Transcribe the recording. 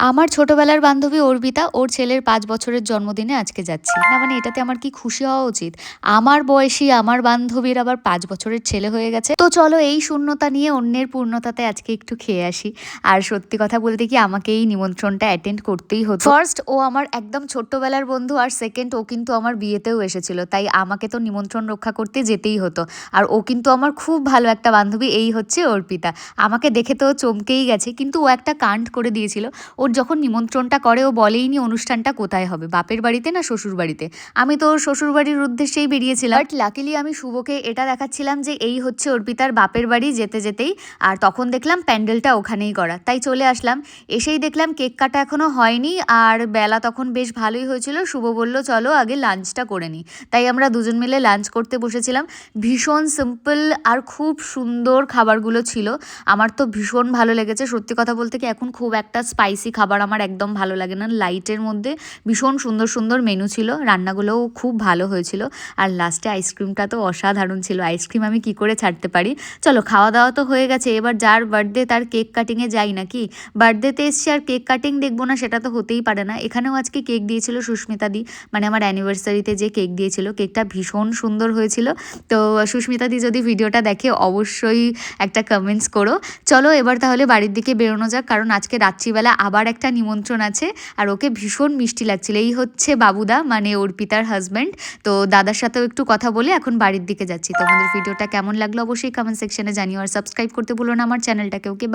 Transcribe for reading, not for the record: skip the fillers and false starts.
আমার ছোটবেলার বান্ধবী অর্পিতা ওর ছেলের ৫ বছরের জন্মদিনে আজকে যাচ্ছি। না মানে এটাতে আমার কি খুশি হওয়া উচিত? আমার বয়সী আমার বান্ধবীর আবার ৫ বছরের ছেলে হয়ে গেছে। তো চলো এই শূন্যতা নিয়ে অন্যের পূর্ণতাতে আজকে একটু খেয়ে আসি। আর সত্যি কথা বলতে কি আমাকে এই নিমন্ত্রণটা অ্যাটেন্ড করতেই হতো। ফার্স্ট ও আমার একদম ছোট্টবেলার বন্ধু আর সেকেন্ড ও কিন্তু আমার বিয়েতেও এসেছিল। তাই আমাকে তো নিমন্ত্রণ রক্ষা করতে যেতেই হতো। আর ও কিন্তু আমার খুব ভালো একটা বান্ধবী, এই হচ্ছে অর্পিতা। আমাকে দেখে তো চমকেই গেছে, কিন্তু ও একটা কাণ্ড করে দিয়েছিল। ওর যখন নিমন্ত্রণটা করে ও বলেইনি অনুষ্ঠানটা কোথায় হবে, বাপের বাড়িতে না শ্বশুর বাড়িতে। আমি তো ওর শ্বশুরবাড়ির উদ্দেশ্যেই বেরিয়েছিলাম, বাট লাকিলি আমি শুভকে এটা দেখাচ্ছিলাম যে এই হচ্ছে অর্পিতার বাপের বাড়ি যেতে যেতেই। আর তখন দেখলাম প্যান্ডেলটা ওখানেই করা, তাই চলে আসলাম। এসেই দেখলাম কেক কাটা এখনো হয়নি, আর বেলা তখন বেশ ভালোই হয়েছিল। শুভ বলল চলো আগে লাঞ্চটা করে নিই, তাই আমরা দুজন মিলে লাঞ্চ করতে বসেছিলাম। ভীষণ সিম্পল আর খুব সুন্দর খাবারগুলো ছিল। আমার তো ভীষণ ভালো লেগেছে। সত্যি কথা বলতে কি এখন খুব একটা স্পাইসি খাবার আমার একদম ভালো লাগে না। লাইটের মধ্যে ভীষণ সুন্দর সুন্দর মেনু ছিল, রান্নাগুলোও খুব ভালো হয়েছিল। আর লাস্টে আইসক্রিমটা তো অসাধারণ ছিল। আইসক্রিম আমি কি করে ছাড়তে পারি। চলো খাওয়া দাওয়া তো হয়ে গেছে, এবার যার বার্থডে তার কেক কাটিংয়ে যাই নাকি। বার্থডেতে এসছি আর কেক কাটিং দেখবো না, সেটা তো হতেই পারে না। এখানেও আজকে কেক দিয়েছিল সুস্মিতা দি, মানে আমার অ্যানিভার্সারিতে যে কেক দিয়েছিল, কেকটা ভীষণ সুন্দর হয়েছিল। তো সুস্মিতা দি যদি ভিডিওটা দেখে অবশ্যই একটা কমেন্টস করো। চলো এবার তাহলে বাড়ির দিকে বেরোনো যাক, কারণ আজকে রাত্রিবেলা আবার একটা নিমন্ত্রণ আছে। আর ওকে ভীষণ মিষ্টি লাগছিল। এই হচ্ছে বাবুদা, মানে অর্পিতার হাজব্যান্ড। তো দাদার সাথেও একটু কথা বলে এখন বাড়ির দিকে যাচ্ছি। তোমাদের ভিডিওটা কেমন লাগলো অবশ্যই কমেন্ট সেকশনে জানিও, আর সাবস্ক্রাইব করতে ভুলো না আমার চ্যানেলটাকে। ওকে।